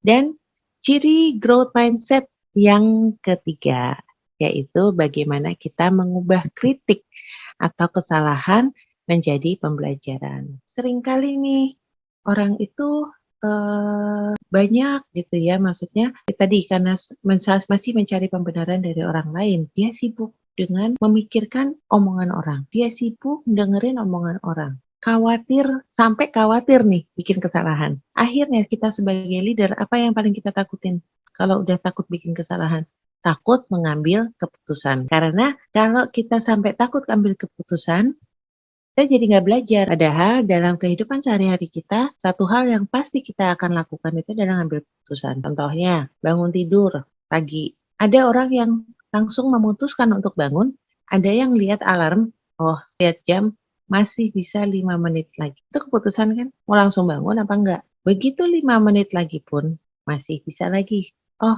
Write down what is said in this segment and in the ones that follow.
Dan ciri growth mindset yang ketiga, yaitu bagaimana kita mengubah kritik atau kesalahan menjadi pembelajaran. Seringkali nih orang itu banyak gitu ya, maksudnya tadi karena masih mencari pembenaran dari orang lain, dia sibuk dengan memikirkan omongan orang, dia sibuk dengerin omongan orang. Sampai khawatir nih bikin kesalahan. Akhirnya kita sebagai leader, apa yang paling kita takutin? Kalau udah takut bikin kesalahan, takut mengambil keputusan. Karena kalau kita sampai takut ambil keputusan, kita jadi nggak belajar. Padahal dalam kehidupan sehari-hari kita, satu hal yang pasti kita akan lakukan itu adalah ngambil keputusan. Contohnya, bangun tidur pagi. Ada orang yang langsung memutuskan untuk bangun, ada yang lihat alarm, oh lihat jam, masih bisa 5 menit lagi. Itu keputusan kan, mau langsung bangun apa enggak. Begitu 5 menit lagi pun, masih bisa lagi. Oh,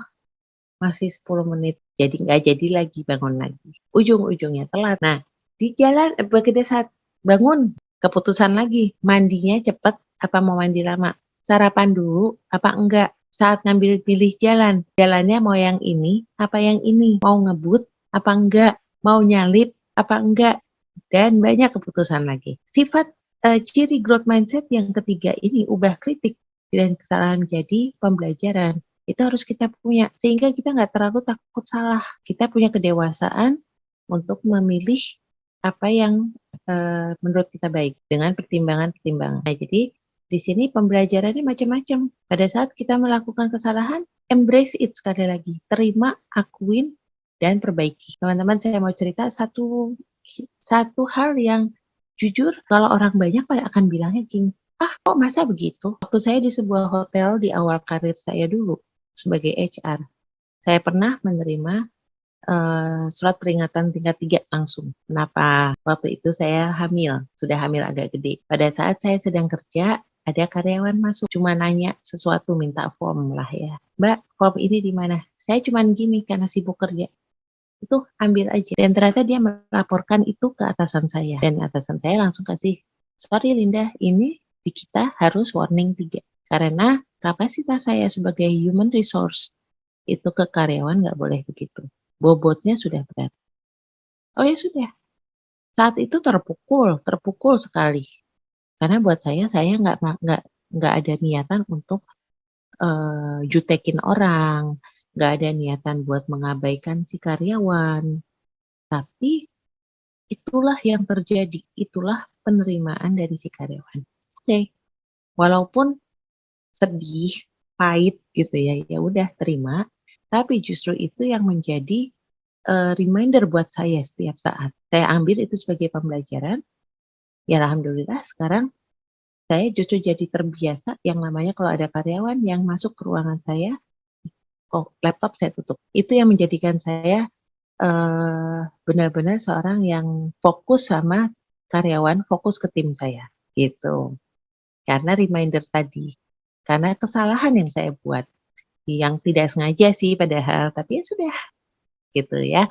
masih 10 menit. Jadi nggak jadi lagi bangun lagi. Ujung-ujungnya telat. Nah, di jalan begitu saat bangun, keputusan lagi. Mandinya cepet apa mau mandi lama? Sarapan dulu apa enggak? Saat ngambil pilih jalan, jalannya mau yang ini apa yang ini? Mau ngebut apa enggak? Mau nyalip apa enggak? Dan banyak keputusan lagi. Sifat ciri growth mindset yang ketiga ini ubah kritik dan kesalahan jadi pembelajaran. Itu harus kita punya sehingga kita nggak terlalu takut salah. Kita punya kedewasaan untuk memilih apa yang menurut kita baik dengan pertimbangan-pertimbangan. Nah, jadi di sini pembelajarannya macam-macam. Pada saat kita melakukan kesalahan, embrace it sekali lagi. Terima, akuin, dan perbaiki. Teman-teman, saya mau cerita satu hal yang jujur kalau orang banyak pada akan bilangnya gini, ah kok masa begitu? Waktu saya di sebuah hotel di awal karir saya dulu sebagai HR, saya pernah menerima surat peringatan tingkat 3 langsung. Kenapa? Waktu itu saya hamil, sudah hamil agak gede. Pada saat saya sedang kerja, ada karyawan masuk, cuma nanya sesuatu, minta form lah ya. Mbak, form ini di mana? Saya cuma gini karena sibuk kerja. Itu ambil aja. Dan ternyata dia melaporkan itu ke atasan saya. Dan atasan saya langsung kasih, sorry Linda, ini di kita harus warning 3. Karena kapasitas saya sebagai human resource itu ke karyawan nggak boleh begitu. Bobotnya sudah berat. Oh ya sudah. Saat itu terpukul sekali. Karena buat saya nggak ada niatan untuk jutekin orang, nggak ada niatan buat mengabaikan si karyawan. Tapi itulah yang terjadi, itulah penerimaan dari si karyawan. Oke, walaupun sedih, pahit gitu ya, ya udah terima. Tapi justru itu yang menjadi reminder buat saya setiap saat. Saya ambil itu sebagai pembelajaran. Ya alhamdulillah sekarang saya justru jadi terbiasa yang namanya kalau ada karyawan yang masuk ke ruangan saya, oh laptop saya tutup. Itu yang menjadikan saya benar-benar seorang yang fokus sama karyawan, fokus ke tim saya, gitu. Karena reminder tadi, karena kesalahan yang saya buat, yang tidak sengaja sih padahal, tapi ya sudah, gitu ya.